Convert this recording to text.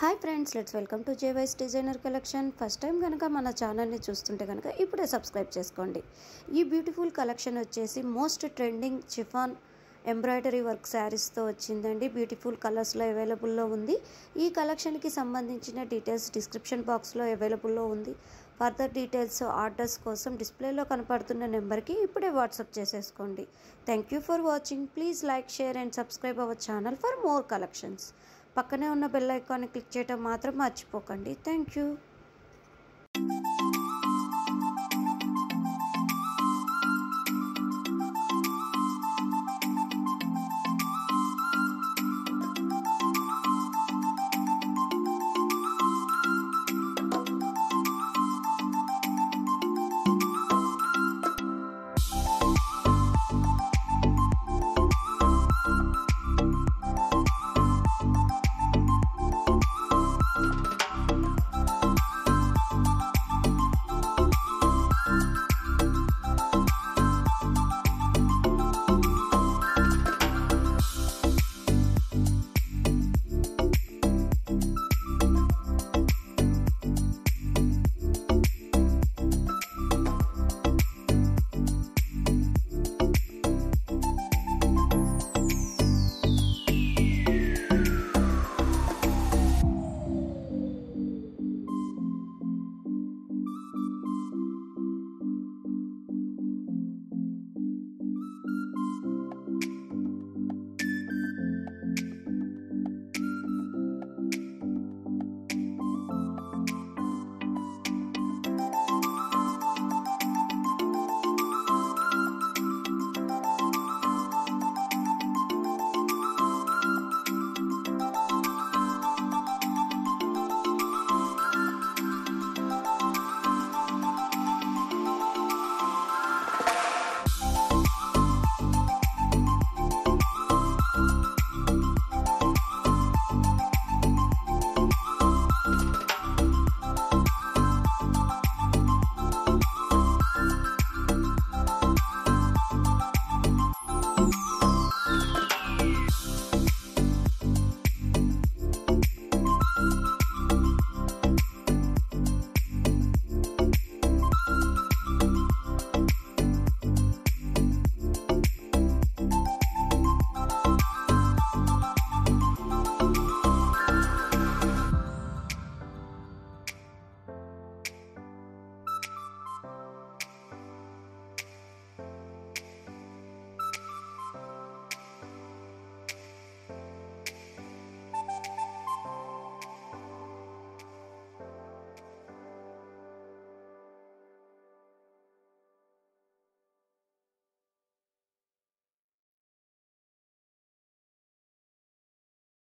Hi friends, let's welcome to JV's designer collection. First time కనుక మన ఛానల్ని చూస్తుంటే కనుక ఇప్పుడే సబ్స్క్రైబ్ చేసుకోండి. ఈ బ్యూటిఫుల్ కలెక్షన్ వచ్చేసి most trending chiffon embroidery work శారీస్తో వచ్చిందండి. బ్యూటిఫుల్ కలర్స్లో అవైలబుల్లో ఉంది. ఈ కలెక్షన్కి సంబంధించిన డీటెయిల్స్ డిస్క్రిప్షన్ బాక్స్లో అవైలబుల్లో ఉంది. ఫర్దర్ డీటెయిల్స్ ఆర్డర్స్ కోసం డిస్ప్లేలో కనపడుతున్న నెంబర్కి ఇప్పుడే వాట్సాప్ చేసేసుకోండి. Thank you for watching. Please like, share and subscribe our channel for more collections. పక్కనే ఉన్న బెల్ ఐకాన్ని క్లిక్ చేయడం మాత్రం మర్చిపోకండి. Thank you.